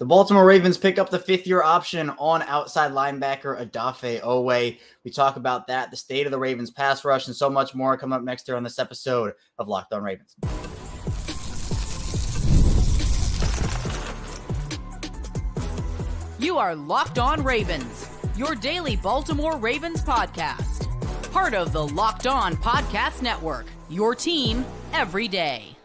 The Baltimore Ravens pick up the fifth-year option on outside linebacker Odafe Oweh. We talk about that, the state of the Ravens pass rush, and so much more coming up next here on this episode of Locked On Ravens. You are Locked On Ravens, your daily Baltimore Ravens podcast. Part of the Locked On Podcast Network, your team every day.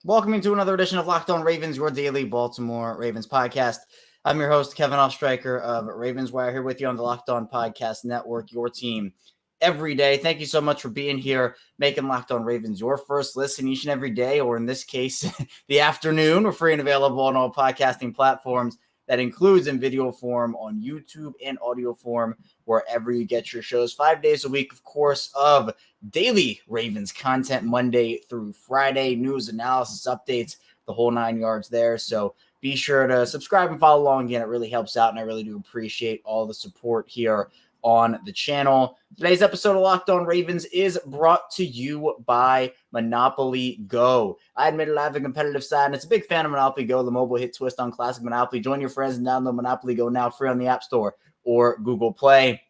Welcome into another edition of Locked On Ravens, your daily Baltimore Ravens podcast. I'm your host, Kevin Oestreicher of Ravens Wire, here with you on the Locked On Podcast Network, your team every day. Thank you so much for being here, making Locked On Ravens your first listen each and every day, or in this case, the afternoon. We're free and available on all podcasting platforms. That includes in video form on YouTube and audio form, wherever you get your shows 5 days a week, of course, of daily Ravens content, Monday through Friday, news, analysis, updates, the whole 9 yards there. So be sure to subscribe and follow along. Again, it really helps out, and I really do appreciate all the support here on the channel. Today's episode of Locked On Ravens is brought to you by Monopoly Go. I admit I have a competitive side, and it's a big fan of Monopoly Go, the mobile hit twist on classic Monopoly. Join your friends and download Monopoly Go now, free on the App Store or Google Play.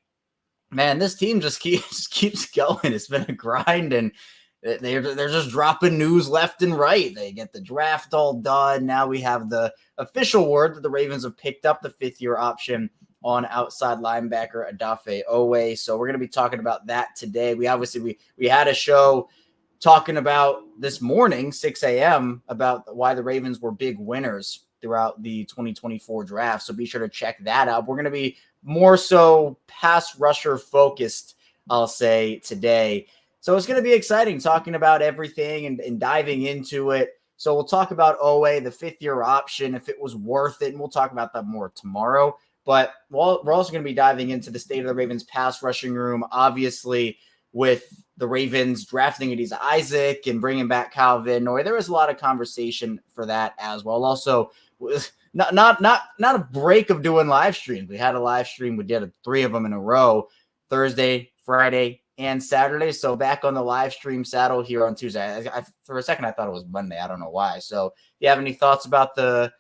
Man, this team just keeps going. It's been a grind, and they're just dropping news left and right. They get the draft all done. Now we have the official word that the Ravens have picked up the fifth-year option on outside linebacker Odafe Oweh. So we're going to be talking about that today. We had a show talking about this morning, 6 a.m., about why the Ravens were big winners throughout the 2024 draft. So be sure to check that out. We're going to be more so pass rusher focused, I'll say, today. So it's going to be exciting talking about everything and diving into it. So we'll talk about the fifth-year option, if it was worth it, and we'll talk about that more tomorrow. But we're also going to be diving into the state of the Ravens pass rushing room, obviously, with the Ravens drafting Adisa Isaac and bringing back Kyle Van Noy. There was a lot of conversation for that as well. Also, not a break of doing live streams. We had a live stream. We did 3 of them in a row, Thursday, Friday, and Saturday. So back on the live stream saddle here on Tuesday. For a second, I thought it was Monday. I don't know why. So if you have any thoughts about the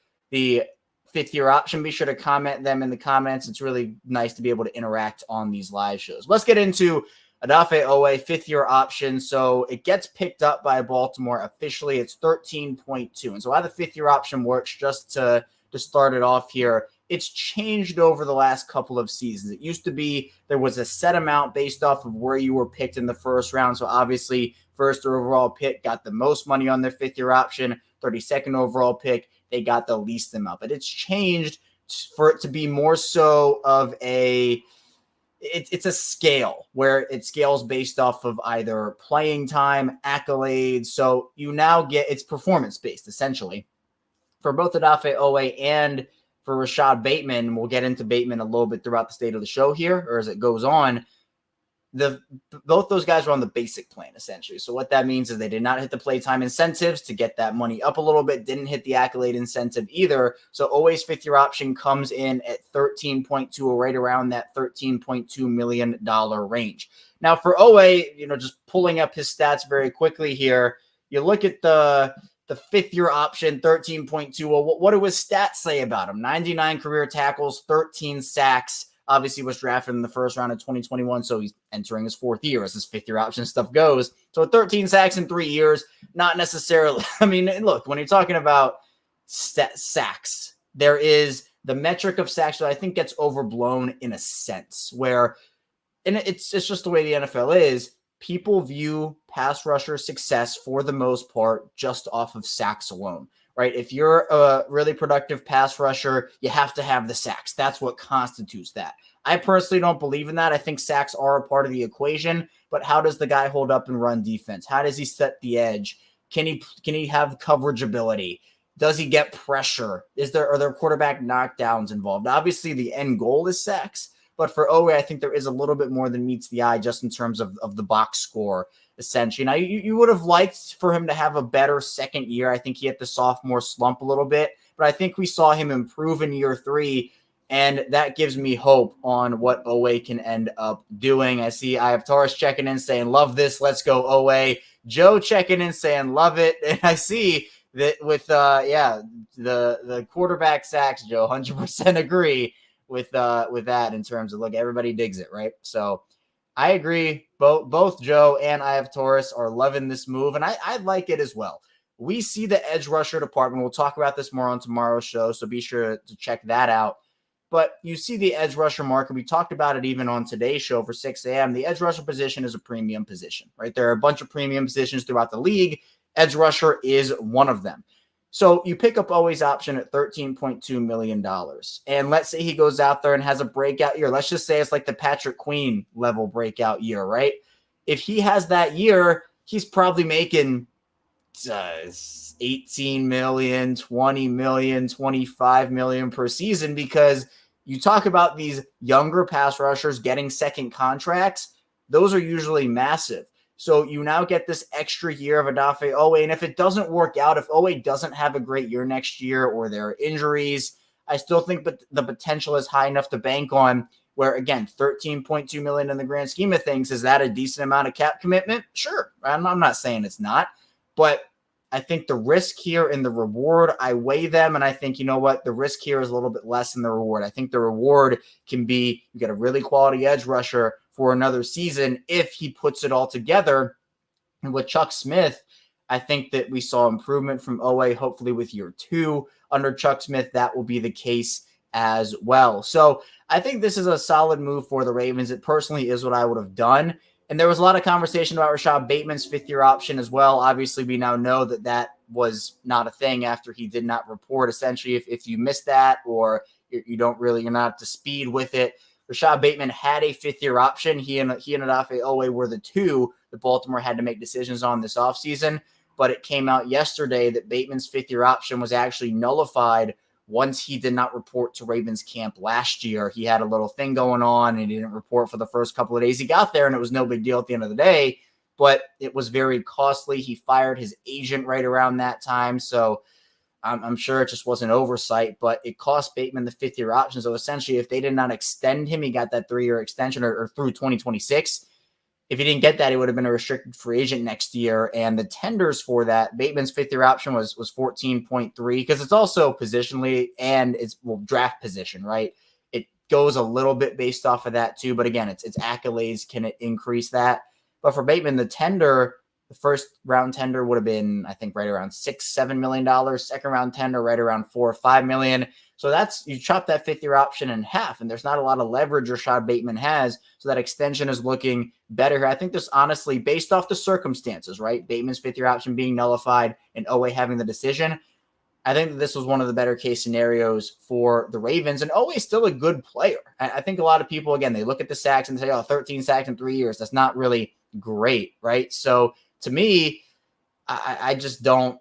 fifth-year option, be sure to comment them in the comments. It's really nice to be able to interact on these live shows. Let's get into Odafe Oweh, fifth-year option. So it gets picked up by Baltimore. Officially, it's 13.2. And so how the fifth-year option works, just to start it off here, it's changed over the last couple of seasons. It used to be there was a set amount based off of where you were picked in the first round. So obviously, first overall pick got the most money on their fifth-year option. 32nd overall pick, they got the least amount. But it's changed for it to be more so of it's a scale where it scales based off of either playing time, accolades. So you now get, it's performance-based, essentially. For both Odafe Oweh and for Rashad Bateman, we'll get into Bateman a little bit throughout the state of the show here, or as it goes on. Both those guys were on the basic plan, essentially. So what that means is they did not hit the playtime incentives to get that money up a little bit, didn't hit the accolade incentive either. So Oweh's fifth-year option comes in at 13.2, or right around that $13.2 million range. Now for Oweh, just pulling up his stats very quickly here, you look at the fifth-year option, 13.2. Well, what do his stats say about him? 99 career tackles, 13 sacks. Obviously was drafted in the first round of 2021, so he's entering his fourth year as his fifth-year option stuff goes. So 13 sacks in 3 years, not necessarily. I mean, look, when you're talking about sacks, there is the metric of sacks that I think gets overblown in a sense where, and it's just the way the NFL is, people view pass rusher success for the most part just off of sacks alone. Right? If you're a really productive pass rusher, you have to have the sacks. That's what constitutes that. I personally don't believe in that. I think sacks are a part of the equation, but how does the guy hold up and run defense? How does he set the edge? Can he have coverage ability? Does he get pressure? Are there quarterback knockdowns involved? Obviously, the end goal is sacks, but for Oweh, I think there is a little bit more than meets the eye just in terms of the box score. Essentially. Now, you would have liked for him to have a better second year. I think he had the sophomore slump a little bit, but I think we saw him improve in year 3, and that gives me hope on what Oweh can end up doing. I have Taurus checking in saying, love this, let's go Oweh. Joe checking in saying, love it. And I see that with, the quarterback sacks, Joe, 100% agree with that in terms of, look, everybody digs it, right? So I agree. Both Joe and I have Taurus are loving this move, and I like it as well. We see the edge rusher department. We'll talk about this more on tomorrow's show, so be sure to check that out. But you see the edge rusher market. We talked about it even on today's show for 6 a.m. The edge rusher position is a premium position, right? There are a bunch of premium positions throughout the league. Edge rusher is one of them. So you pick up Oweh's option at $13.2 million. And let's say he goes out there and has a breakout year. Let's just say it's like the Patrick Queen level breakout year, right? If he has that year, he's probably making 18 million, 20 million, 25 million per season, because you talk about these younger pass rushers getting second contracts. Those are usually massive. So you now get this extra year of Odafe Oweh. And if it doesn't work out, if Oweh doesn't have a great year next year or there are injuries, I still think that the potential is high enough to bank on, where, again, $13.2 million in the grand scheme of things, is that a decent amount of cap commitment? Sure. I'm not saying it's not. But I think the risk here and the reward, I weigh them, and I think, you know what, the risk here is a little bit less than the reward. I think the reward can be, you get a really quality edge rusher for another season if he puts it all together. And with Chuck Smith, I think that we saw improvement from Oweh, hopefully with year 2 under Chuck Smith. That will be the case as well. So I think this is a solid move for the Ravens. It personally is what I would have done. And there was a lot of conversation about Rashad Bateman's 5th-year option as well. Obviously, we now know that that was not a thing after he did not report. Essentially, if you missed that, or you're not up to speed with it, Rashad Bateman had a 5th-year option. He and Odafe Oweh were the two that Baltimore had to make decisions on this offseason. But it came out yesterday that Bateman's 5th-year option was actually nullified once he did not report to Ravens camp last year. He had a little thing going on, and he didn't report for the first couple of days he got there, and it was no big deal at the end of the day, but it was very costly. He fired his agent right around that time, so I'm sure it just was an oversight, but it cost Bateman the 5th-year option. So essentially, if they did not extend him, he got that 3-year extension or through 2026. If he didn't get that, he would have been a restricted free agent next year. And the tenders for that, Bateman's 5th-year option was 14.3, because it's also positionally and it's draft position, right? It goes a little bit based off of that too. But again, it's accolades. Can it increase that? But for Bateman, the first round tender would have been, I think, right around $6-7 million. Second round tender, right around $4 or $5 million. So you chop that 5th-year option in half, and there's not a lot of leverage Rashad Bateman has. So that extension is looking better here. I think this, honestly, based off the circumstances, right? Bateman's 5th-year option being nullified and Oweh having the decision, I think that this was one of the better case scenarios for the Ravens. And Oweh's still a good player. I think a lot of people, again, they look at the sacks and say, 13 sacks in 3 years. That's not really great, right? So to me, I just don't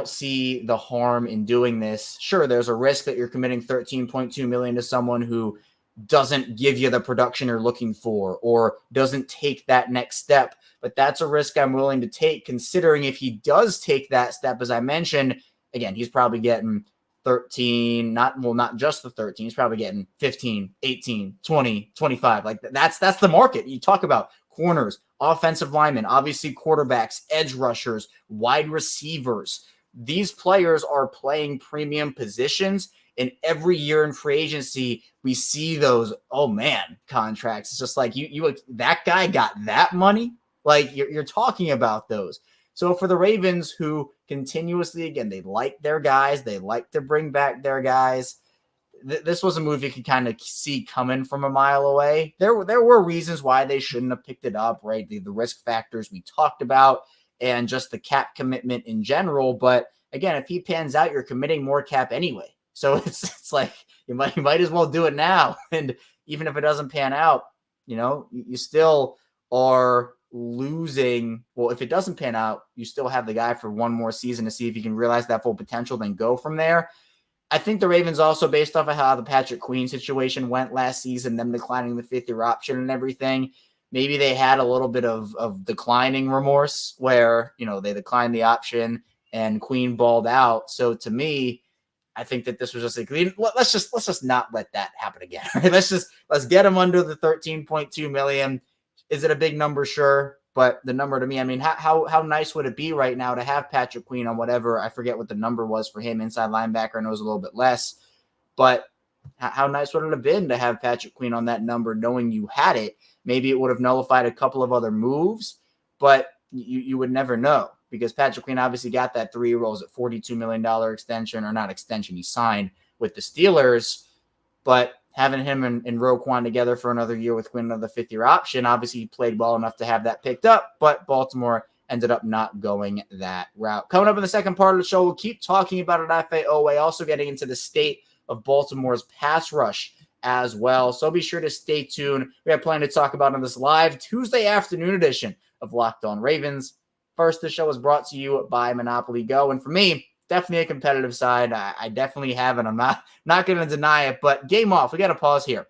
see the harm in doing this. Sure, there's a risk that you're committing $13.2 million to someone who doesn't give you the production you're looking for or doesn't take that next step. But that's a risk I'm willing to take, considering if he does take that step, as I mentioned, again, he's probably getting 13, not just the 13, he's probably getting 15, 18, 20, 25. Like that's the market. You talk about corners, offensive linemen, obviously quarterbacks, edge rushers, wide receivers. These players are playing premium positions, and every year in free agency, we see those, oh man, contracts. It's just like you that guy got that money. Like you're talking about those. So for the Ravens, who continuously, again, they like their guys, they like to bring back their guys. This was a move you could kind of see coming from a mile away. There were reasons why they shouldn't have picked it up, right? The risk factors we talked about and just the cap commitment in general. But again, if he pans out, you're committing more cap anyway. So it's like you might as well do it now. And even if it doesn't pan out, you still are losing. Well, if it doesn't pan out, you still have the guy for one more season to see if he can realize that full potential, then go from there. I think the Ravens also, based off of how the Patrick Queen situation went last season, them declining the 5th-year option and everything, maybe they had a little bit of declining remorse where, they declined the option and Queen balled out. So to me, I think that this was just like, let's just not let that happen again. Right? Let's get him under the $13.2 million. Is it a big number? Sure. But the number to me, I mean, how nice would it be right now to have Patrick Queen on whatever, I forget what the number was for him, inside linebacker. I know it was a little bit less, but how nice would it have been to have Patrick Queen on that number, knowing you had it? Maybe it would have nullified a couple of other moves, but you would never know, because Patrick Queen obviously got that 3-year at $42 million extension, or not extension, he signed with the Steelers. But having him and Roquan together for another year with Quinn, another 5th-year option, obviously he played well enough to have that picked up, but Baltimore ended up not going that route. Coming up in the second part of the show, we'll keep talking about Odafe Oweh, also getting into the state of Baltimore's pass rush as well. So be sure to stay tuned. We have plenty to talk about on this live Tuesday afternoon edition of Locked On Ravens. First, the show is brought to you by Monopoly Go. And for me, definitely a competitive side. I definitely have it. I'm not going to deny it, but game off. We got to pause here.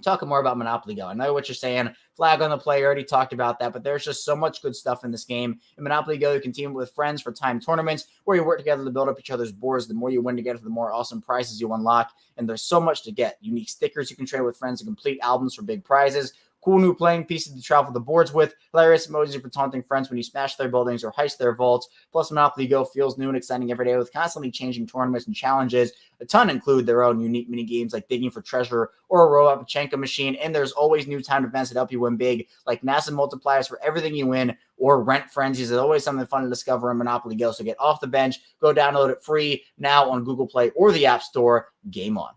Talking more about Monopoly Go. I know what you're saying. Flag on the play. Already talked about that, but there's just so much good stuff in this game. In Monopoly Go, you can team with friends for timed tournaments where you work together to build up each other's boards. The more you win together, the more awesome prizes you unlock. And there's so much to get. Unique stickers you can trade with friends, and complete albums for big prizes. Cool new playing pieces to travel the boards with. Hilarious emojis for taunting friends when you smash their buildings or heist their vaults. Plus, Monopoly Go feels new and exciting every day with constantly changing tournaments and challenges. A ton include their own unique mini games like digging for treasure or a robot Pachenko machine. And there's always new timed events that help you win big, like massive multipliers for everything you win or rent frenzies. There's always something fun to discover in Monopoly Go. So get off the bench. Go download it free now on Google Play or the App Store. Game on.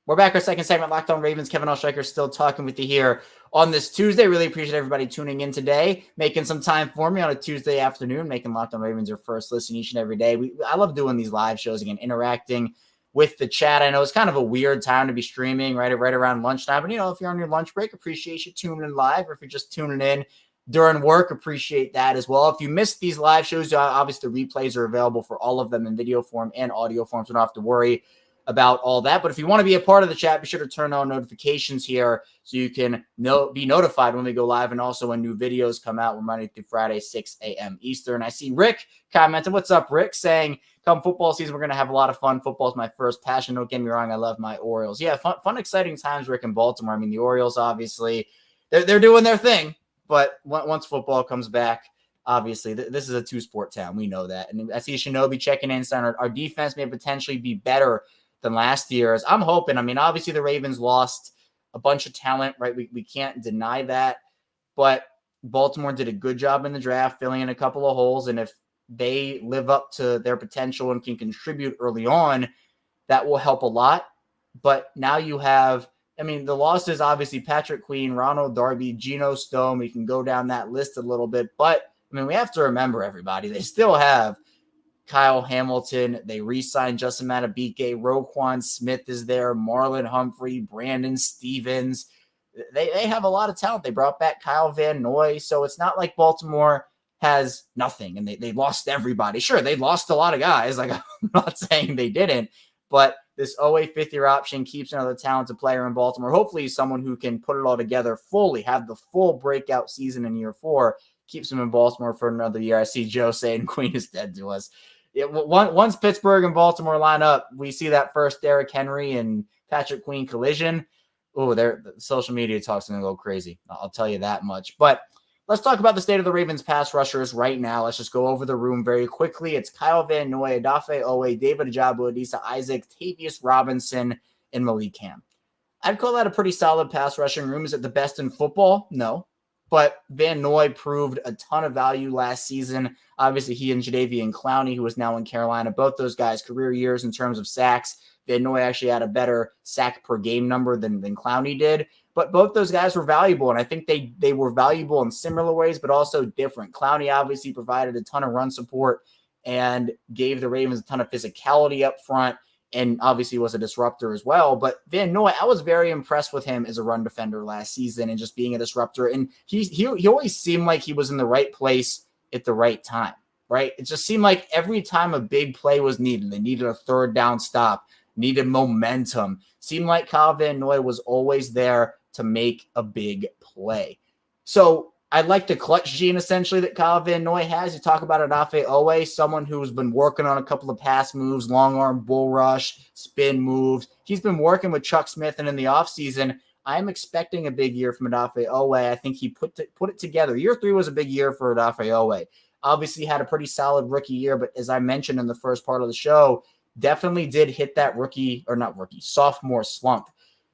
We're back our second segment, Locked On Ravens. Kevin Oestreicher still talking with you here on this Tuesday. Really appreciate everybody tuning in today, making some time for me on a Tuesday afternoon, making Locked On Ravens your first listen each and every day. I love doing these live shows, again, interacting with the chat. I know it's kind of a weird time to be streaming right around lunchtime, but, if you're on your lunch break, appreciate you tuning in live, or if you're just tuning in during work, appreciate that as well. If you missed these live shows, obviously the replays are available for all of them in video form and audio form, so you don't have to worry about all that. But if you want to be a part of the chat, be sure to turn on notifications here so you can be notified when we go live, and also when new videos come out. We're Monday through Friday, 6 a.m. Eastern. I see Rick commenting. What's up, Rick? Saying, come football season, we're going to have a lot of fun. Football is my first passion. Don't get me wrong. I love my Orioles. Yeah, fun, exciting times, Rick, in Baltimore. I mean, the Orioles, obviously, they're doing their thing. But once football comes back, obviously, this is a two-sport town. We know that. And I see Shinobi checking in, saying our defense may potentially be better than last year's. I'm hoping. I mean, obviously the Ravens lost a bunch of talent, right? We can't deny that, but Baltimore did a good job in the draft, filling in a couple of holes. And if they live up to their potential and can contribute early on, that will help a lot. But now you have, the losses, obviously Patrick Queen, Ronald Darby, Geno Stone. We can go down that list a little bit, but we have to remember, everybody, they still have Kyle Hamilton. They re-signed Justin Madubuike. Roquan Smith is there. Marlon Humphrey, Brandon Stevens. They have a lot of talent. They brought back Kyle Van Noy. So it's not like Baltimore has nothing and they lost everybody. Sure, they lost a lot of guys. Like, I'm not saying they didn't, but this Oweh 5th-year option keeps another talented player in Baltimore. Hopefully someone who can put it all together fully, have the full breakout season in year 4, keeps him in Baltimore for another year. I see Joe saying Queen is dead to us. Once Pittsburgh and Baltimore line up, we see that first Derrick Henry and Patrick Queen collision. Oh, the social media talk's going to go crazy. I'll tell you that much. But let's talk about the state of the Ravens pass rushers right now. Let's just go over the room very quickly. It's Kyle Van Noy, Odafe Oweh, David Ojabo, Adisa Isaac, Tavius Robinson, and Malik Ham. I'd call that a pretty solid pass rushing room. Is it the best in football? No. But Van Noy proved a ton of value last season. Obviously, he and Jadeveon Clowney, who is now in Carolina, both those guys, career years in terms of sacks. Van Noy actually had a better sack per game number than Clowney did. But both those guys were valuable, and I think they were valuable in similar ways, but also different. Clowney obviously provided a ton of run support and gave the Ravens a ton of physicality up front, and obviously was a disruptor as well. But Van Noy, I was very impressed with him as a run defender last season and just being a disruptor. And he always seemed like he was in the right place at the right time, right? It just seemed like every time a big play was needed, they needed a third down stop, needed momentum. Seemed like Kyle Van Noy was always there to make a big play. So I like the clutch gene, essentially, that Kyle Van Noy has. You talk about Odafe Oweh, someone who's been working on a couple of pass moves, long arm bull rush, spin moves. He's been working with Chuck Smith, and in the offseason, I'm expecting a big year from Odafe Oweh. I think he put it together. Year 3 was a big year for Odafe Oweh. Obviously had a pretty solid rookie year, but as I mentioned in the first part of the show, definitely did hit that sophomore slump.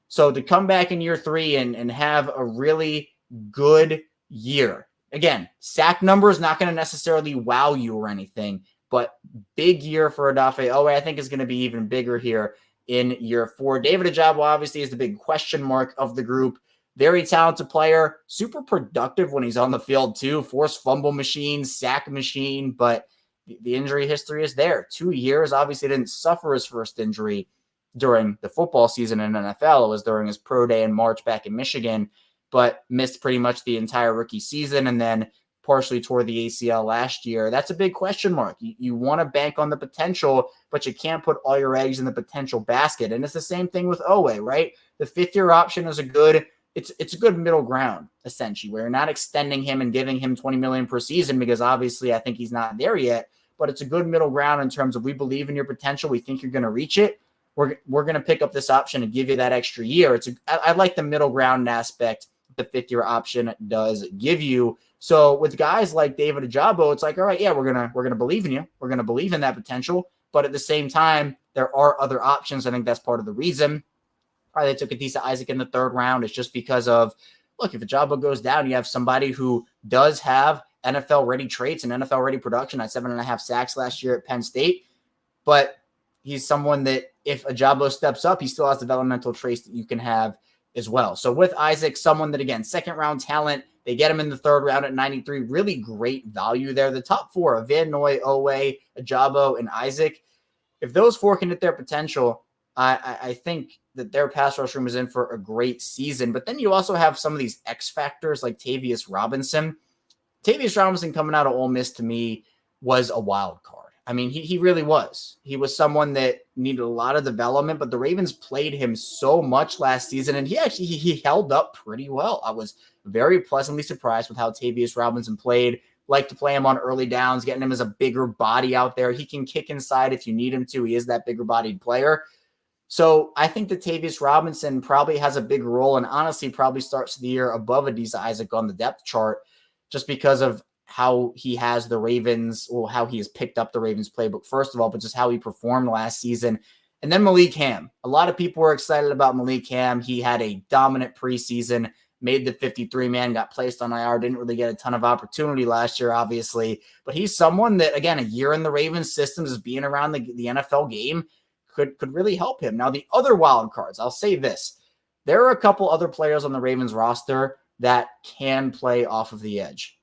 So to come back in year 3 and have a really good year. Again, sack number is not going to necessarily wow you or anything, but big year for Odafe Oweh. I think is going to be even bigger here in year 4. David Ojabo obviously is the big question mark of the group. Very talented player, super productive when he's on the field too. Forced fumble machine, sack machine, but the injury history is there. 2 years, obviously didn't suffer his first injury during the football season in NFL. It was during his pro day in March back in Michigan, but missed pretty much the entire rookie season and then partially tore the ACL last year. That's a big question mark. You want to bank on the potential, but you can't put all your eggs in the potential basket. And it's the same thing with Oweh, right? The 5th-year option is a good middle ground, essentially, where you're not extending him and giving him $20 million per season because obviously I think he's not there yet, but it's a good middle ground in terms of we believe in your potential. We think you're going to reach it. We're going to pick up this option and give you that extra year. I like the middle ground aspect the 5th-year option does give you. So with guys like David Ojabo, it's like, all right, yeah, we're gonna believe in you. We're gonna believe in that potential. But at the same time, there are other options. I think that's part of the reason why they took Adisa Isaac in the 3rd round. Is just because of, look, if Ojabo goes down, you have somebody who does have NFL-ready traits and NFL-ready production at 7.5 sacks last year at Penn State. But he's someone that if Ojabo steps up, he still has developmental traits that you can have as well. So with Isaac, someone that, again, 2nd-round talent, they get him in the 3rd round at 93. Really great value there. The top 4 of Van Noy, Oweh, Ojabo, and Isaac, if those 4 can hit their potential, I think that their pass rush room is in for a great season. But then you also have some of these X factors like Tavius Robinson. Tavius Robinson coming out of Ole Miss to me was a wild card. I mean, he really was. He was someone that needed a lot of development, but the Ravens played him so much last season, and he held up pretty well. I was very pleasantly surprised with how Tavius Robinson played. Like to play him on early downs, getting him as a bigger body out there. He can kick inside if you need him to. He is that bigger-bodied player. So I think that Tavius Robinson probably has a big role and honestly probably starts the year above Adisa Isaac on the depth chart just because of how he has the Ravens, or how he has picked up the Ravens playbook, first of all, but just how he performed last season. And then Malik Ham. A lot of people were excited about Malik Ham. He had a dominant preseason, made the 53-man, got placed on IR, didn't really get a ton of opportunity last year, obviously. But he's someone that, again, a year in the Ravens systems, is being around the NFL game, could really help him. Now, the other wild cards, I'll say this. There are a couple other players on the Ravens roster that can play off of the edge.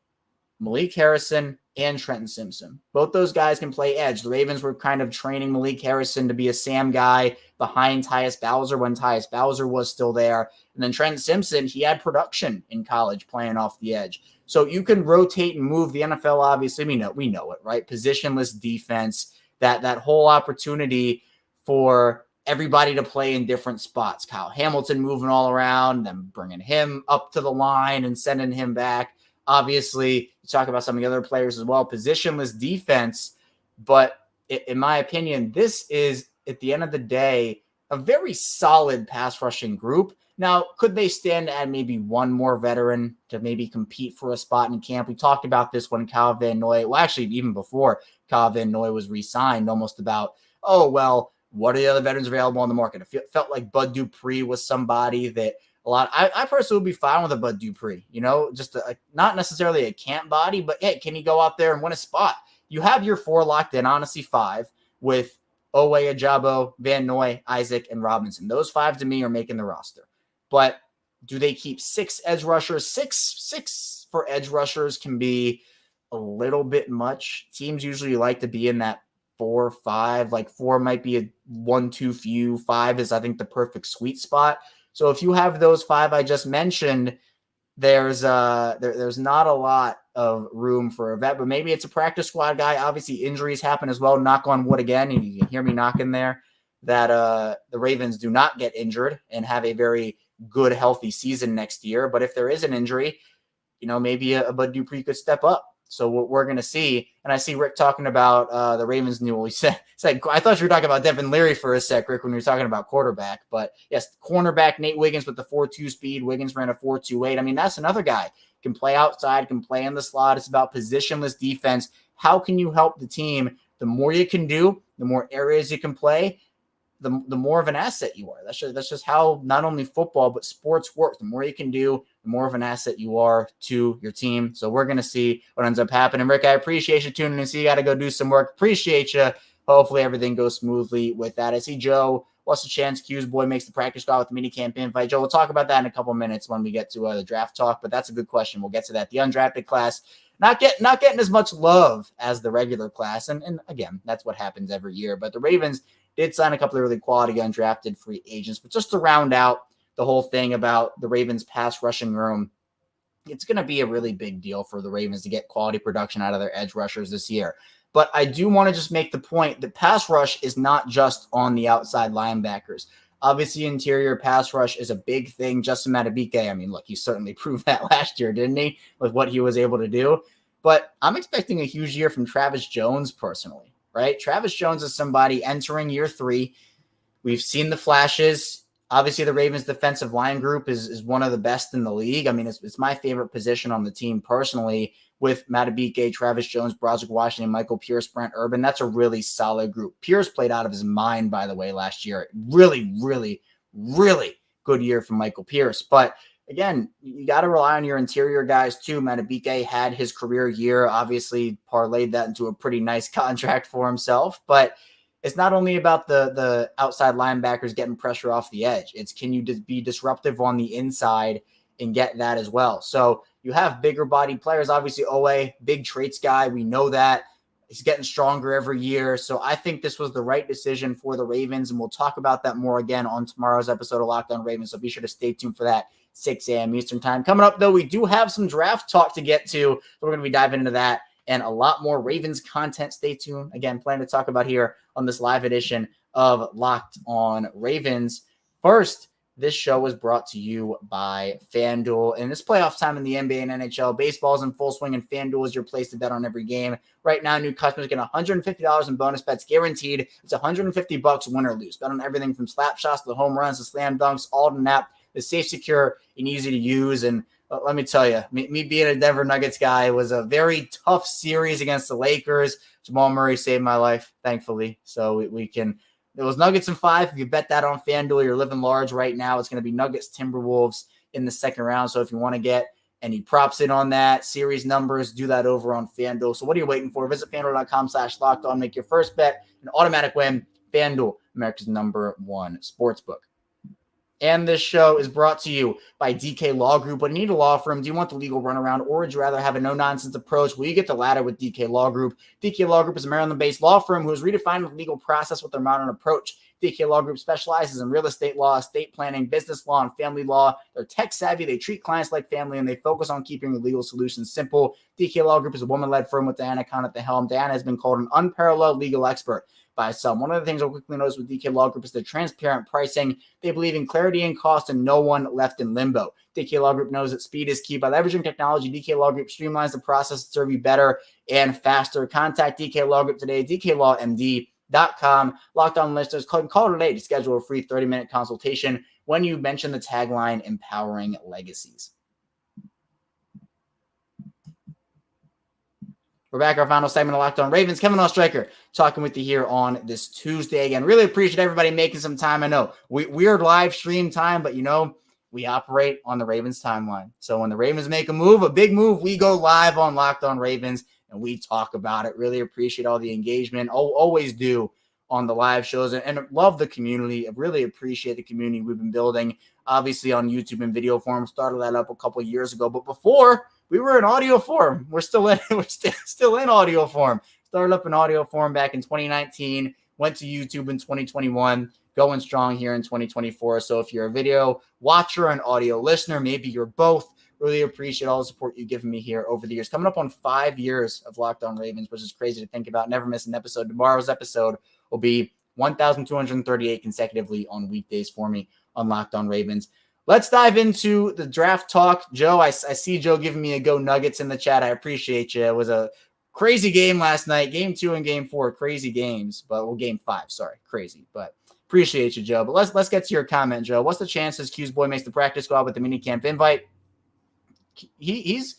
Malik Harrison and Trenton Simpson. Both those guys can play edge. The Ravens were kind of training Malik Harrison to be a Sam guy behind Tyus Bowser when Tyus Bowser was still there. And then Trenton Simpson, he had production in college playing off the edge. So you can rotate and move. The NFL, obviously, we know it, right? Positionless defense, that whole opportunity for everybody to play in different spots. Kyle Hamilton moving all around, then bringing him up to the line and sending him back. Obviously, you talk about some of the other players as well, positionless defense. But in my opinion, this is, at the end of the day, a very solid pass rushing group. Now, could they stand to add maybe one more veteran to maybe compete for a spot in camp? We talked about this when Kyle Van Noy, well, actually, even before Kyle Van Noy was re-signed, almost about, oh, well, what are the other veterans available on the market? It felt like Bud Dupree was somebody that I personally would be fine with a Bud Dupree, just not necessarily a camp body, but hey, can he go out there and win a spot? You have your 4 locked in, honestly 5, with Oweh, Ojabo, Van Noy, Isaac, and Robinson. Those 5 to me are making the roster. But do they keep 6 edge rushers? Six for edge rushers can be a little bit much. Teams usually like to be in that 4 or 5. Like 4 might be a 1 too few. 5 is, I think, the perfect sweet spot. So if you have those 5 I just mentioned, there's not a lot of room for a vet, but maybe it's a practice squad guy. Obviously, injuries happen as well. Knock on wood again, and you can hear me knocking there, that the Ravens do not get injured and have a very good, healthy season next year. But if there is an injury, maybe a Bud Dupree could step up So what we're going to see, and I see Rick talking about the Ravens' new, he said, I thought you were talking about Devin Leary for a sec, Rick, when you were talking about quarterback. But yes, cornerback Nate Wiggins with the 4.2 speed. Wiggins ran a 4.28. I mean, that's another guy. Can play outside, can play in the slot. It's about positionless defense. How can you help the team? The more you can do, the more areas you can play, the more of an asset you are. That's just how not only football, but sports work. The more you can do, the more of an asset you are to your team. So we're going to see what ends up happening. Rick, I appreciate you tuning in. So you got to go do some work. Appreciate you. Hopefully everything goes smoothly with that. I see Joe, what's the chance Q's boy makes the practice squad with the mini camp invite? Joe, we'll talk about that in a couple minutes when we get to the draft talk, but that's a good question. We'll get to that. The undrafted class, not getting as much love as the regular class. And again, that's what happens every year. But the Ravens did sign a couple of really quality undrafted free agents. But just to round out the whole thing about the Ravens pass rushing room, it's going to be a really big deal for the Ravens to get quality production out of their edge rushers this year. But I do want to just make the point that pass rush is not just on the outside linebackers. Obviously, interior pass rush is a big thing. Justin Madubuike, I mean, look, he certainly proved that last year, didn't he, with what he was able to do? But I'm expecting a huge year from Travis Jones personally, right? Travis Jones is somebody entering year 3. We've seen the flashes. Obviously, the Ravens defensive line group is one of the best in the league. I mean, it's my favorite position on the team personally, with Madubuike, Travis Jones, Broderick Washington, Michael Pierce, Brent Urban. That's a really solid group. Pierce played out of his mind, by the way, last year. Really, really, really good year from Michael Pierce. But again, you got to rely on your interior guys too. Madubuike had his career year, obviously parlayed that into a pretty nice contract for himself. But it's not only about the outside linebackers getting pressure off the edge. It's can you be disruptive on the inside and get that as well. So you have bigger body players. Obviously, Oweh, big traits guy. We know that. He's getting stronger every year. So I think this was the right decision for the Ravens, and we'll talk about that more again on tomorrow's episode of Locked On Ravens. So be sure to stay tuned for that, 6 a.m. Eastern time. Coming up, though, we do have some draft talk to get to. So we're going to be diving into that and a lot more Ravens content. Stay tuned. Again, plan to talk about here on this live edition of Locked On Ravens. First, this show was brought to you by FanDuel. In this playoff time in the NBA and NHL, baseball's in full swing, and FanDuel is your place to bet on every game. Right now, new customers get $150 in bonus bets guaranteed. It's $150 win or lose. Bet on everything from slap shots to home runs to slam dunks, all in an app that's safe, secure, and easy to use. And let me tell you, me being a Denver Nuggets guy, was a very tough series against the Lakers. Jamal Murray saved my life, thankfully. So we can. It was Nuggets in 5. If you bet that on FanDuel, you're living large right now. It's going to be Nuggets Timberwolves in the second round. So if you want to get any props in on that, series numbers, do that over on FanDuel. So what are you waiting for? Visit FanDuel.com/lockedon. Make your first bet an automatic win. FanDuel, America's #1 sportsbook. And this show is brought to you by DK Law Group. When you need a law firm, do you want the legal runaround, or would you rather have a no-nonsense approach? Well, you get the latter with DK Law Group. DK Law Group is a Maryland-based law firm who has redefined the legal process with their modern approach. DK Law Group specializes in real estate law, estate planning, business law, and family law. They're tech-savvy, they treat clients like family, and they focus on keeping the legal solutions simple. DK Law Group is a woman-led firm with Diana Kahn at the helm. Diana has been called an unparalleled legal expert by some. One of the things I'll quickly notice with DK Law Group is their transparent pricing. They believe in clarity and cost and no one left in limbo. DK Law Group knows that speed is key. By leveraging technology, DK Law Group streamlines the process to serve you better and faster. Contact DK Law Group today, dklawmd.com. Locked On listeners, call today to schedule a free 30-minute consultation when you mention the tagline, Empowering Legacies. We're back, our final segment of Locked On Ravens. Kevin Ostraker talking with you here on this Tuesday. Again, really appreciate everybody making some time. I know weird live stream time, but we operate on the Ravens timeline. So when the Ravens make a move, a big move, we go live on Locked On Ravens and we talk about it. Really appreciate all the engagement. Always do on the live shows, and love the community. I really appreciate the community we've been building, obviously on YouTube and video form. Started that up a couple of years ago, but before we were in audio form. We're still in audio form. Started up in audio form back in 2019, went to YouTube in 2021, going strong here in 2024. So if you're a video watcher and audio listener, maybe you're both, really appreciate all the support you've given me here over the years. Coming up on 5 years of Locked On Ravens, which is crazy to think about. Never miss an episode. Tomorrow's episode will be 1,238 consecutively on weekdays for me on Locked On Ravens. let's dive into the draft talk. Joe, I see Joe giving me a go Nuggets in the chat. I appreciate you. It was a crazy game last night. Game 2 and game 4, crazy games. Game 5, sorry, crazy. But appreciate you, Joe. But let's get to your comment, Joe. What's the chances Q's boy makes the practice squad with the minicamp invite? He's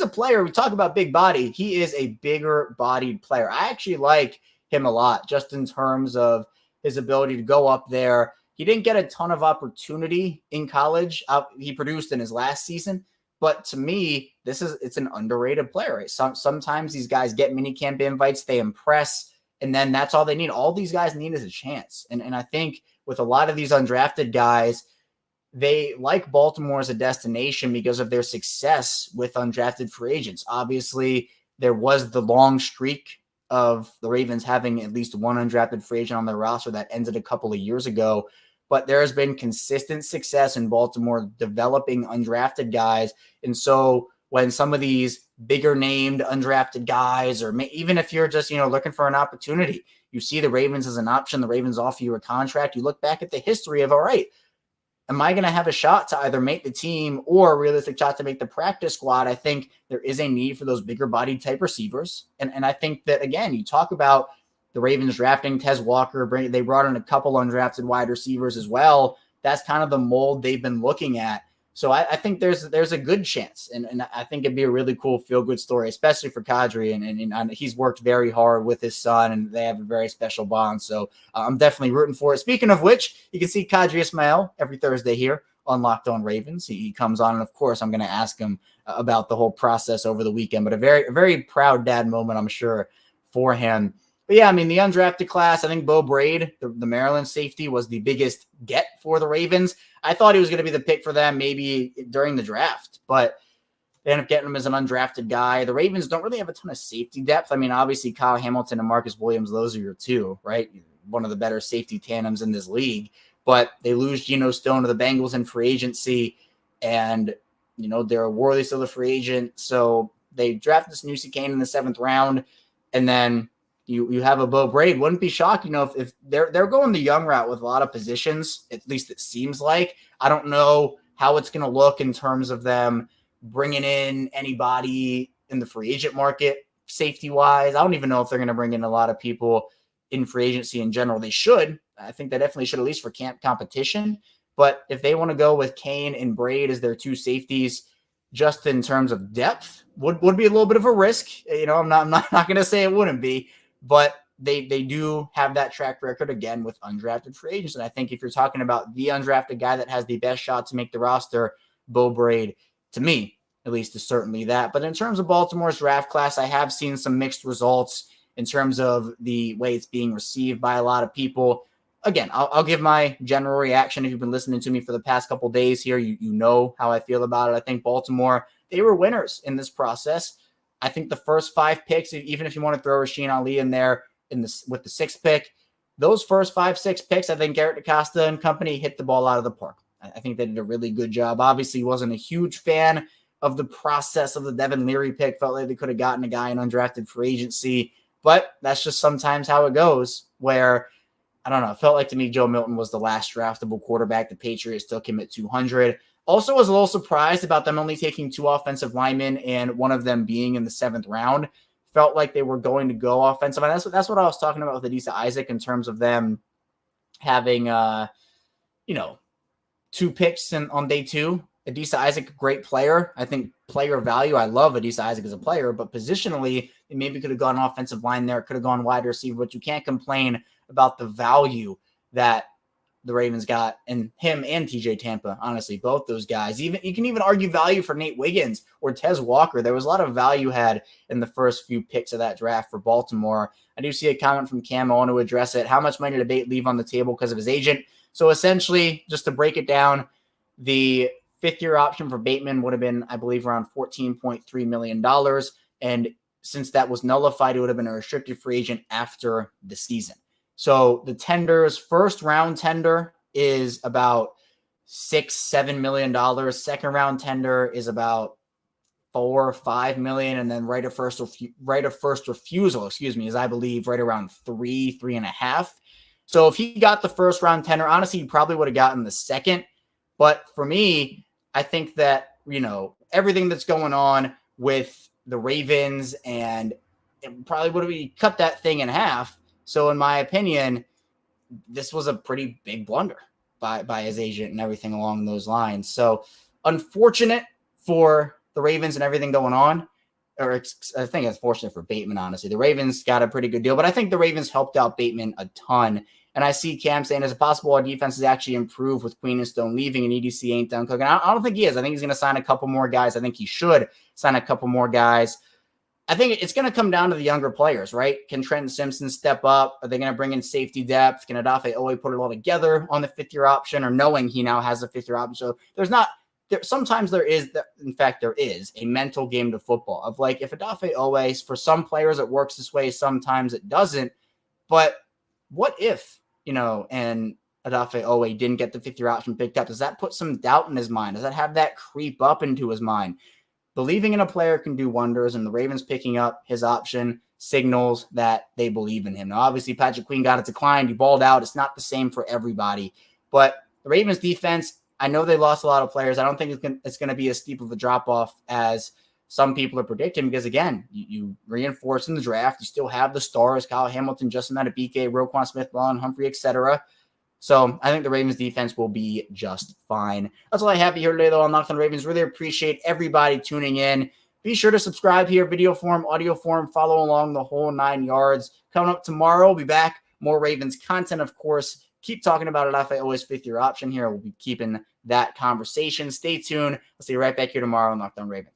a player. We talk about big body. He is a bigger bodied player. I actually like him a lot just in terms of his ability to go up there. He didn't get a ton of opportunity in college. He produced in his last season. But to me, it's an underrated player. Right? Sometimes these guys get minicamp invites, they impress, and then that's all they need. All these guys need is a chance. And I think with a lot of these undrafted guys, they like Baltimore as a destination because of their success with undrafted free agents. Obviously, there was the long streak of the Ravens having at least one undrafted free agent on their roster that ended a couple of years ago. But there has been consistent success in Baltimore developing undrafted guys. And so when some of these bigger named undrafted guys, or even if you're just, looking for an opportunity, you see the Ravens as an option, the Ravens offer you a contract, you look back at the history of, all right, am I going to have a shot to either make the team or a realistic shot to make the practice squad? I think there is a need for those bigger body type receivers. And I think that, again, you talk about the Ravens drafting Tez Walker. They brought in a couple undrafted wide receivers as well. That's kind of the mold they've been looking at. So I think there's a good chance. And I think it'd be a really cool feel-good story, especially for Kadri. And he's worked very hard with his son, and they have a very special bond. So I'm definitely rooting for it. Speaking of which, you can see Kadri Ismail every Thursday here on Locked On Ravens. He comes on, and of course, I'm going to ask him about the whole process over the weekend. But a very proud dad moment, I'm sure, for him. But yeah, the undrafted class, I think Bo Braid, the Maryland safety, was the biggest get for the Ravens. I thought he was going to be the pick for them maybe during the draft, but they ended up getting him as an undrafted guy. The Ravens don't really have a ton of safety depth. Obviously, Kyle Hamilton and Marcus Williams, those are your two, right? One of the better safety tandems in this league. But they lose Geno Stone to the Bengals in free agency, and, they're a Worley still a free agent. So they drafted this Nusy Kane in the 7th round, and then you have a Bo Braid. Wouldn't be shocked, if they're going the young route with a lot of positions, at least it seems like. I don't know how it's going to look in terms of them bringing in anybody in the free agent market safety-wise. I don't even know if they're going to bring in a lot of people in free agency in general. They should. I think they definitely should, at least for camp competition. But if they want to go with Kane and Braid as their two safeties, just in terms of depth, would be a little bit of a risk. I'm not going to say it wouldn't be. But they do have that track record, again, with undrafted free agents. And I think if you're talking about the undrafted guy that has the best shot to make the roster, Bo Braid, to me, at least, is certainly that. But in terms of Baltimore's draft class, I have seen some mixed results in terms of the way it's being received by a lot of people. Again, I'll give my general reaction. If you've been listening to me for the past couple days here, you know how I feel about it. I think Baltimore, they were winners in this process. I think the first 5 picks, even if you want to throw Rasheen Ali in there with the 6th pick, those first 5-6 picks, I think Garrett DaCosta and company hit the ball out of the park. I think they did a really good job. Obviously, wasn't a huge fan of the process of the Devin Leary pick. Felt like they could have gotten a guy in undrafted free agency, but that's just sometimes how it goes, where, I don't know, it felt like to me Joe Milton was the last draftable quarterback. The Patriots took him at 200. Also was a little surprised about them only taking 2 offensive linemen and one of them being in the 7th round. Felt like they were going to go offensive. And that's what I was talking about with Adisa Isaac in terms of them having, 2 picks on day 2. Adisa Isaac, a great player. I think player value. I love Adisa Isaac as a player, but positionally, it maybe could have gone offensive line there. Could have gone wide receiver, but you can't complain about the value that the Ravens got in him and TJ Tampa, honestly, both those guys. You can even argue value for Nate Wiggins or Tez Walker. There was a lot of value had in the first few picks of that draft for Baltimore. I do see a comment from Cam. I want to address it. How much money did Bate leave on the table because of his agent? So essentially, just to break it down, the 5th-year option for Bateman would have been, I believe, around $14.3 million. And since that was nullified, it would have been a restricted free agent after the season. So the tender's first round tender is about $6-7 million. 2nd round tender is about $4 or $5 million, and then right of first refusal, is, I believe, right around 3.5. So if he got the 1st round tender, honestly, he probably would have gotten the 2nd. But for me, I think that, everything that's going on with the Ravens, and it probably would have cut that thing in half. So in my opinion, this was a pretty big blunder by his agent and everything along those lines. So unfortunate for the Ravens and everything going on. Or I think it's fortunate for Bateman, honestly. The Ravens got a pretty good deal, but I think the Ravens helped out Bateman a ton. And I see Cam saying there's a possible our defense is actually improved with Queen and Stone leaving and EDC ain't done cooking. I don't think he is. I think he's going to sign a couple more guys. I think he should sign a couple more guys. I think it's going to come down to the younger players, right? Can Trenton Simpson step up? Are they going to bring in safety depth? Can Odafe Oweh put it all together on the fifth-year option, or knowing he now has a fifth-year option? So sometimes there is, in fact, there is a mental game to football of like, if Odafe Oweh, for some players it works this way, sometimes it doesn't. But what if, and Odafe Oweh didn't get the fifth-year option picked up? Does that put some doubt in his mind? Does that have that creep up into his mind? Believing in a player can do wonders, and the Ravens picking up his option signals that they believe in him. Now, obviously, Patrick Queen got it declined. He balled out. It's not the same for everybody. But the Ravens defense, I know they lost a lot of players. I don't think it's going to be as steep of a drop-off as some people are predicting because, again, you reinforce in the draft. You still have the stars, Kyle Hamilton, Justin Madubuike, Roquan Smith, Marlon Humphrey, etc. So I think the Ravens defense will be just fine. That's all I have here today, though, on Locked on Ravens. Really appreciate everybody tuning in. Be sure to subscribe here, video form, audio form, follow along the whole 9 yards. Coming up tomorrow, we'll be back. More Ravens content, of course. Keep talking about Odafe Oweh's fifth-year option here. We'll be keeping that conversation. Stay tuned. I'll see you right back here tomorrow on Locked on Ravens.